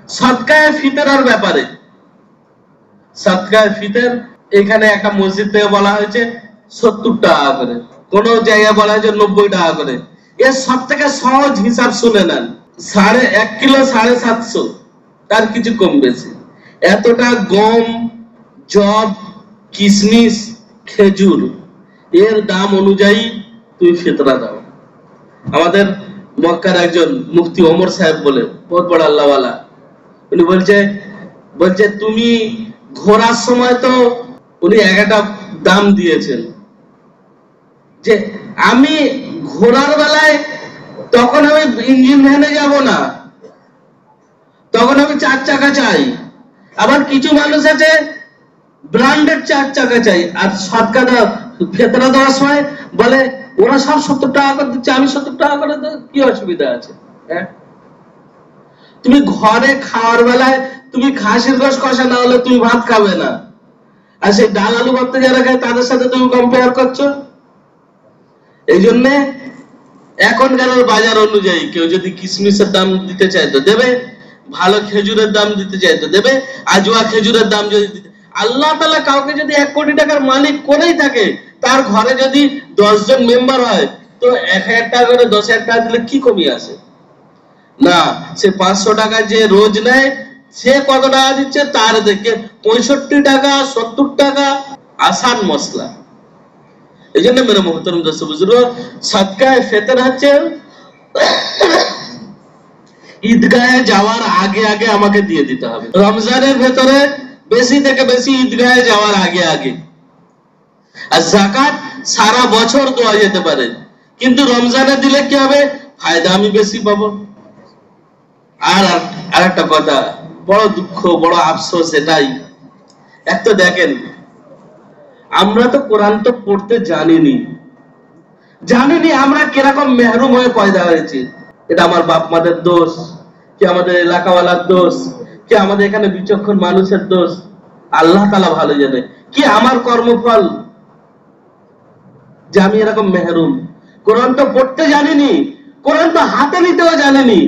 সদকায়ে ফিতরার ব্যাপারে, সদকায়ে ফিতর এখানে একটা মসজিদ থেকে বলা হয়েছে 70 টাকা করে, কোন জায়গায় বলা হয়েছে 90 টাকা করে। এর সব থেকে সহজ হিসাব শুনে নেন, 1.5 কিলো 750, তার কিছু কম বেশি। এতটা গম, জব, কিশমিশ, খেজুর, এর দাম অনুযায়ী তুই ফিতরা দাও। আমাদের মক্কার একজন মুফতি ওমর সাহেব বলে, বহুত বড় আল্লাহওয়ালা, উনি বলছে তুমি ঘোরার সময় তো উনি একটা দাম দিয়েছেন, যে আমি ঘোরার বেলায় তখন আমি ইঞ্জিন ভ্যানে যাব না, তখন আমি 4 চাকা চাই। আবার কিছু মানুষ আছে ব্র্যান্ডেড 4 চাকা চাই, আর সদকা ফিতরা দেওয়ার সময় বলে ওরা সব 70 টাকা করে দিচ্ছে, আমি 70 টাকা করে দেব, কি অসুবিধা আছে? হ্যাঁ, তুমি ঘরে খাওয়ার বেলায় তুমি খাসির গোশ কষা না হলে তুমি ভাত খাবে না, আর সেই ডাল আলু ভর্তা যারা খায় তাদের সাথে তুমি কম্পেয়ার করছো। এই জন্য এখনকার বাজার অনুযায়ী কেউ যদি কিশমিশের দাম দিতে চায় তো দেবে, ভালো খেজুরের দাম দিতে চায় তো দেবে, আজওয়া খেজুরের দাম যদি দিতে, আল্লাহ তাআলা কাউকে যদি 1 কোটি টাকার মালিক করেই থাকে, তার ঘরে যদি 10 জন মেম্বার হয়, তো 1000 টাকা করে 10,000 টাকা দিলে কি কমি আসে? না, সে 500 টাকা যে রোজ নেয়, সে কত টাকা দিচ্ছে তার দেখে 65 টাকা 70 টাকা আসান মশলা। এই জন্য মেরে মোহতরম দোস্ত বুজুর্গ, সদকায়ে ফিতর হচ্ছে ঈদগাহে যাওয়ার আগে আগে আমাকে দিয়ে দিতে হবে। রমজানের ভেতরে বেশি থেকে বেশি ঈদগাহে যাওয়ার আগে আগে। আর যাকাত সারা বছর দেওয়া যেতে পারে, কিন্তু রমজানে দিলে কি হবে? ফায়দা আমি বেশি পাবো। আর আরেকটা কথা, বড় দুঃখ, বড় আফসোস এটাই, এক তো দেখেন আমরা তো কোরআন তো পড়তে জানিনি, আমরা কিরকম মেহরুম হয়ে পয়দা হয়েছি। এটা আমার বাপ মাদের দোষ, কি আমাদের এলাকাওয়ালার দোষ, কি আমাদের এখানে বিচক্ষণ মানুষের দোষ? আল্লাহ তাআলা ভালো জানে, কি আমার কর্মফল যে আমি এরকম মেহরুম। কোরআন তো পড়তে জানিনি, কোরআন তো হাতে নিতেও জানিনি।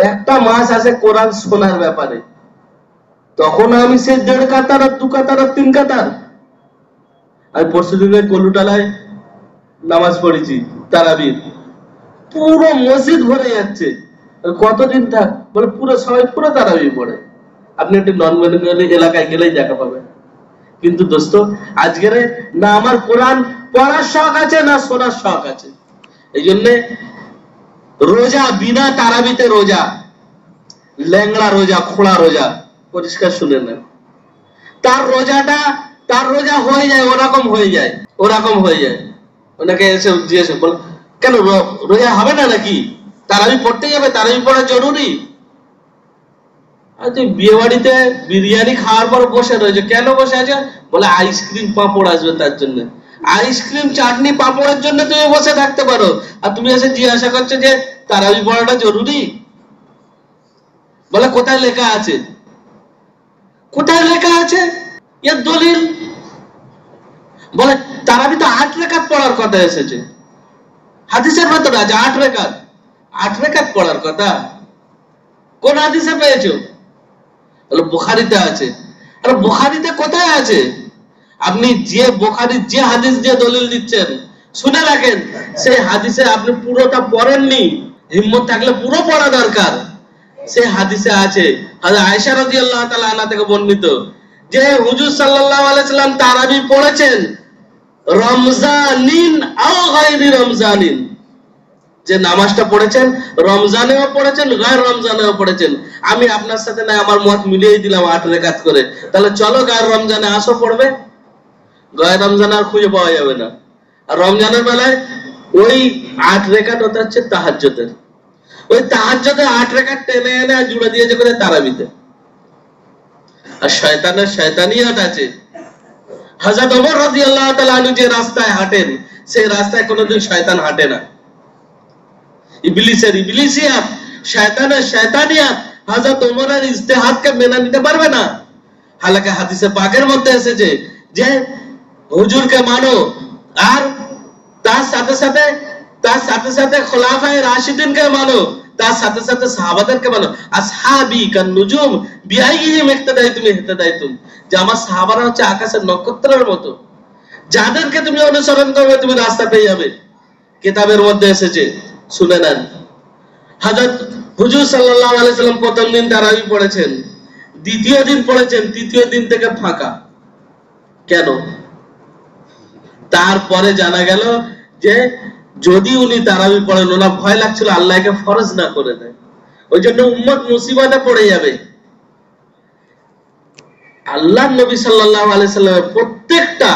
একটা মাস আছে কোরআন শোনার ব্যাপারে, তখন আমি সে 1.5 কাতার আর 2 কাতার আর 3 কাতার। আমি পরশু দিনে কলুটালায় নামাজ পড়েছি তারাবির, পুরো মসজিদ ভরে যাচ্ছে। কতদিন থাক? বলে পুরো সবাই পুরো তারাবি পড়ে। আপনি একটি নন বেঙ্গলি এলাকায় গেলেই দেখা পাবেন। কিন্তু দোস্ত, আজকের না আমার কোরআন পড়ার শখ আছে, না শোনার শখ আছে। এই জন্য রোজা বিনা তারাবিতে রোজা, ল্যাংড়া রোজা, খোড়া রোজা, পরিষ্কার শুনে নেন। তার রোজা হয়ে যায়, ওরকম হয়ে যায়। ওনাকে এসে জিজ্ঞেস বল, কেন রোজা হবে না নাকি? তারাবি পড়তে যাবে, তারাবি পড়া জরুরি। তুই বিয়ে বাড়িতে বিরিয়ানি খাওয়ার পর বসে রয়েছে, কেন বসে আছে? বলে আইসক্রিম পাঁপড় আসবে তার জন্য। আইসক্রিম চাটনি পাঁপড়ের জন্য তুমি বসে থাকতে পারো, আর তুমি এসে জিজ্ঞাসা করছো যে তারাবি পড়াটা জরুরি? বলে কোথায় লেখা আছে? কোথায় লেখা আছে? এর দলিল? বলে তারাবি তো 8 রাকাত পড়ার কথা এসেছে, হাদিসের ভেতরে আছে 8 রাকাত। 8 রাকাত পড়ার কথা কোন হাদিসে পেয়েছো? বলে বুখারীতে আছে। আরে বুখারীতে কোথায় আছে? আপনি যে বুখারীর যে হাদিস যে দলিল দিচ্ছেন, শুনে রাখেন, সেই হাদিসে আপনি পুরোটা পড়েননি। হিম্মত থাকলে পুরো পড়া দরকার। সেই হাদিসে আছে, হযরত আয়েশা রাদিয়াল্লাহু তাআলা আনহা থেকে বর্ণিত, যে হুজুর সাল্লাল্লাহু আলাইহি সাল্লাম তারাবি পড়েছেন রমজানিন আও গায়রি রমজানিন, যে নামাজটা পড়েছেন রমজানেও পড়েছেন, গায়র রমজানেও পড়েছেন। আমি আপনার সাথে না আমার মত মিলিয়ে দিলাম 8 রাকাত করে, তাহলে চলো গায়র রমজানে আসো পড়বে। গায়র রমজানে আর খুঁজে পাওয়া যাবে না। আর রমজানের বেলায় ওই 8 রাকাত হচ্ছে তাহাজ্জুদের, ওই তাহাজ্জুদে 8 রাকাত টেনে এনে জুড়ে দিয়েছে করে তারাবিতে। আর শয়তানের শয়তানিয়াত আছে। হযরত ওমর রাদিয়াল্লাহু তাআলা আনহু যে রাস্তায় হাঁটেন, সেই রাস্তায় কোনোদিন শয়তান হাঁটে না। ইবলিসের ইবলিসিয়াত, শয়তানের শয়তানিয়াত হযরত ওমরের ইজতিহাদকে মেনে নিতে পারবে না। হালাকে হাদিসে পাকের মধ্যে এসেছে যে হুজুরকে মানো, আর তার সাথে সাথে খোলাফায়ে রাশিদিনকে মানো, তার সাথে সাথে সাহাবাদেরকে বলো আসহাবি কান নুজুম বিআইহিম ইক্তাদাইতুম ইহতাদাইতুম, যে আমার সাহাবারা হচ্ছে আকাশের নক্ষত্রের মতো, যাদেরকে তুমি অনুসরণ করবে তুমি রাস্তা পেয়ে যাবে। কিতাবের মধ্যে এসেছে, শুনে নেন। হযরত হুজুর সাল্লাল্লাহু আলাইহি সাল্লাম প্রথম দিন তারাবি পড়েছেন, দ্বিতীয় দিন পড়েছেন, তৃতীয় দিন থেকে ফাঁকা। কেন? তারপরে জানা গেল যে যদি উনি তারাবি পড়েন ওনার ভয় লাগছিল আল্লাহকে ফরজ না করে দেয়, ওই জন্য উম্মত মুসিবতে পড়ে যাবে। আল্লাহ নবী সাল্লাল্লাহু আলাইহি সাল্লামের প্রত্যেকটা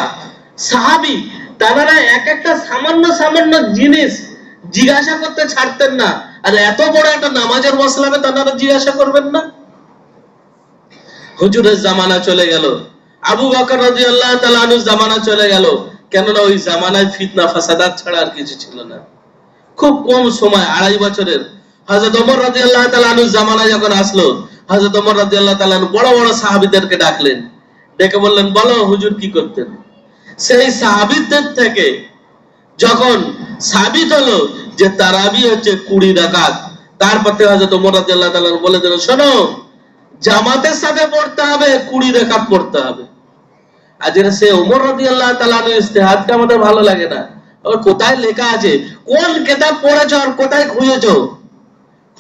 সাহাবী তারা এক একটা সামান্য সামান্য জিনিস জিজ্ঞাসা করতে ছাড়তেন না, আর এত বড় একটা নামাজের মসলাকে তারা জিজ্ঞাসা করবেন না? হুজুরের জামানা চলে গেল, আবু বকর রাদিয়াল্লাহু তাআলা আনহু জামানা চলে গেল, কেননা ওই জামানায় ফিতনা ফাসাদাত ছাড়া আর কিছু ছিল না। খুব কম সময়, 2.5 বছরের। হযরত ওমর রাদিয়াল্লাহু তাআলা আনহু জামানা যখন আসলো, হযরত ওমর রাদিয়াল্লাহু তাআলা আনহু বড় বড় সাহাবীদেরকে ডাকলেন, ডেকে বললেন বলো হুজুর কি করতেন। সেই সাহাবীদের থেকে যখন সাবিত হলো যে তারাবি হচ্ছে 20 রাকাত, তারপর থেকে হযরত ওমর রাদিয়াল্লাহু তাআলা আনহু বলে দিলেন শোনো, জামাতের সাথে পড়তে হবে, 20 রাকাত পড়তে হবে। আর যেটা সে ওমর রাদিয়াল্লাহু তাআলা আনহু ইজতিহাদটা আমাদের ভালো লাগে না। আর কোথায় লেখা আছে, কোন কিতাব পড়েছো আর কোথায় খুঁজেছো?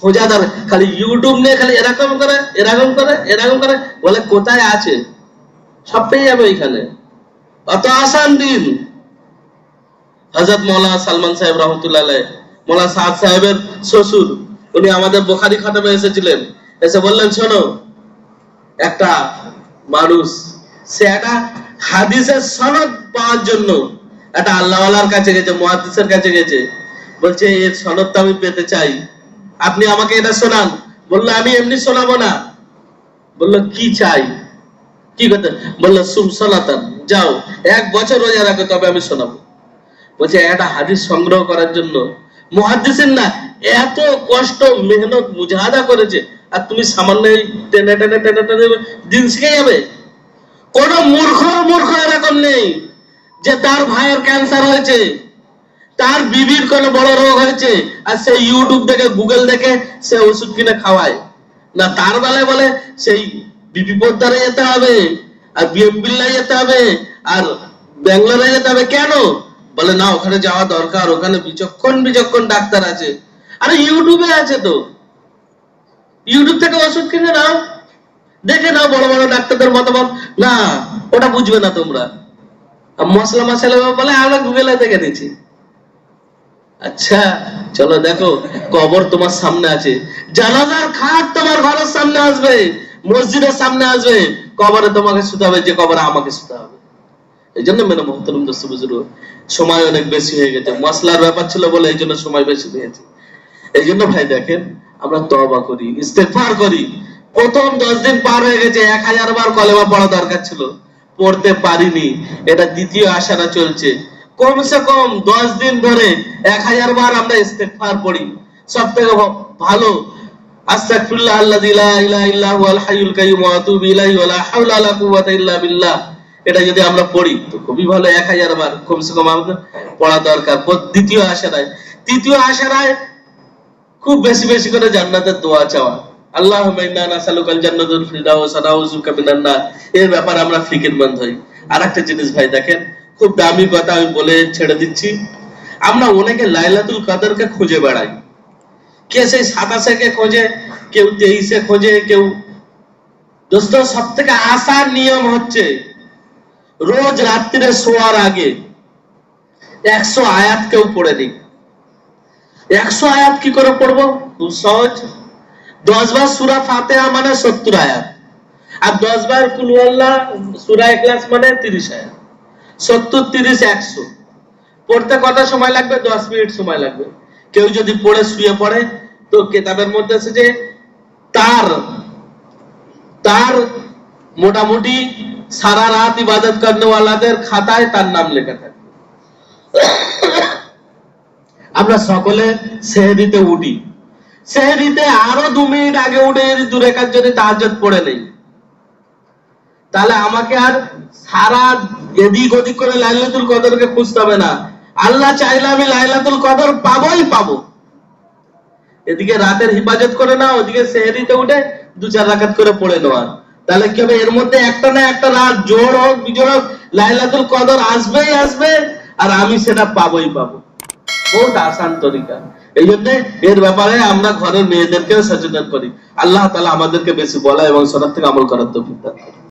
খোঁজাদার খালি ইউটিউব নিয়ে খালি এরকম করে এরকম করে এরকম করে বলে কোথায় আছে, সব পেয়ে যাবে এখানে। অত আসান দিন। হযরত মাওলানা সালমান সাহেব রাহমাতুল্লাহ আলাইহি, মাওলানা সাদ সাহেবের শ্বশুর, উনি আমাদের বুখারী খাতাবে এসেছিলেন, এসে বললেন শোনো, একটা মানুষ সে একটা হাদিসের সনদ পাওয়ার জন্য একটা আল্লাহওয়ালার কাছে গেছে, মুহাদ্দিসের কাছে গেছে, বলছে এর সনদটা আমি পেতে চাই, আপনি আমাকে এটা শোনান। বললো আমি এমনি শোনাবো না। বললো কি চাই, কি করতে? বললো সুম সালাতান, যাও 1 বছর রোজা রাখো তবে আমি শোনাবো। বলছে একটা হাদিস সংগ্রহ করার জন্য মুহাদ্দিসিন না এত কষ্ট মেহনত মুজাহাদা করেছে, আর তুমি সামান্য টেনে টেনে টেনে টেনে দিন শিখে যাবে? কোন মূর্খ এরকম নেই যে তার ভাইয়ের ক্যান্সার হয়েছে, তার বিবির কোন বড় রোগ হয়েছে, আর সে ইউটিউব দেখে গুগল দেখে সে ওষুধ কিনে খাওয়ায় না। তার বেলায় বলে সেই বিপি পদ্মারে যেতে হবে, আর বিএমবিল্লায় যেতে হবে, আর ব্যাঙ্গালোরে যেতে হবে। কেন? বলে না ওখানে যাওয়া দরকার, ওখানে বিচক্ষণ ডাক্তার আছে। আরে ইউটিউবে আছে তো, ইউটিউব থেকে ওষুধ কিনে নাও, দেখে নাও বড় বড় ডাক্তারদের মতামত। না ওটা বুঝবে না তোমরা, মশলা বলে আমরা গুগলে দেখে নিচ্ছি। আচ্ছা চলো দেখো, কবর তোমার সামনে আছে, জানাজার খাট তোমার ঘরের সামনে আসবে, মসজিদের সামনে আসবে, কবরে তোমাকে শুতে হবে, যে কবরে আমাকে শুতে হবে। এই জন্য মেনে মোহতারাম দোস্ত বুজুর্গ, সময় অনেক বেশি হয়ে গেছে, মশলার ব্যাপার ছিল বলে এই জন্য সময় বেশি হয়েছে। এই জন্য ভাই দেখেন, আমরা তওবা করি, ইস্তেগফার করি। প্রথম 10 দিন পার হয়ে গেছে, 1000 বার কলেমা পড়া দরকার ছিল, পড়তে পারিনি, এটা দ্বিতীয় আশারা চলছে। কমসে কম 10 দিন ধরে 1000 বার আমরা ইস্তেগফার পড়ি। সব থেকে ভালো আস্তাগফিরুল্লাহ আল্লাযী লা ইলাহা ইল্লা হুয়াল হাইয়ুল কাইয়্যুম ওয়া আতুবু ইলাইহি ওয়া লা হাওলা ওয়া লা কুওয়াতা ইল্লা বিল্লাহ, এটা যদি আমরা পড়ি তো খুবই ভালো। 1000 বার কমসে কম আমাদের পড়া দরকার দ্বিতীয় আশারায়। তৃতীয় আশারায় খুব বেশি বেশি করে জান্নাতের দোয়া চাওয়া, আল্লাহুম্মা ইন্না নাসআলুকাল জান্নাতুল ফিরদাউস ওয়া নাউযুবিকা মিনান নার। এর ব্যাপারে আমরা ফিকিরমন্দ হই। আরেকটা জিনিস ভাই দেখেন, খুব দামি কথা আমি বলে ছেড়ে দিচ্ছি, আমরা অনেকে লাইলাতুল কদরকে খুঁজে বেড়াই। কে সেই 27 কে খোঁজে, কেউ 23 খোঁজে, কেউ। দোস্ত সবথেকে আসান নিয়ম হচ্ছে রোজ রাত্রিরে শোয়ার আগে 100 আয়াত কেউ পড়ে দিক। 100 আয়াত কি করে পড়বো? খুব সহজ। 10 বার সূরা ফাতিহা মানে 70 আয়াত, আর 10 বার কুল হুয়াল্লাহ সূরা ইখলাস মানে 30 আয়াত। 70 30 100 পড়তে কত সময় লাগবে? 10 মিনিট সময় লাগবে। কেউ যদি পড়ে শুয়ে পড়ে তো কিতাবের মধ্যে আছে যে তার মোটামুটি সারা রাত ইবাদত করনে ওয়ালাদের খাতায় তার নাম লেখা থাকে। আমরা সকলে সেহরিতে উঠি, সেহরিতে আরো 2 মিনিট আগে উঠে যদি 2 রাকাত যদি তাহাজ্জুদ পড়ে নেই, তাহলে আমাকে আর সারা এদিক ওদিক করে লাইলাতুল কদরকে খুঁজতে হবে না। আল্লাহ চাইলে আমি লাইলাতুল কদর পাবোই পাবো। এদিকে রাতের হিফাজত করে না, ওদিকে সেহরিতে উঠে 2-4 রাকাত করে পড়ে নেওয়া। তাহলে কি হবে? এর মধ্যে একটা না একটা রাত, জোর হোক বিজোড় হোক, লাইলাতুল কদর আসবেই আসবে, আর আমি সেটা পাবোই পাবো। বহুত আসান তরিকা। এই জন্য এর ব্যাপারে আমরা ঘরের মেয়েদেরকেও সচেতন করি। আল্লাহ তাআলা আমাদেরকে বেশি বলা এবং শোনার থেকে আমল করার তৌফিক দান করুন।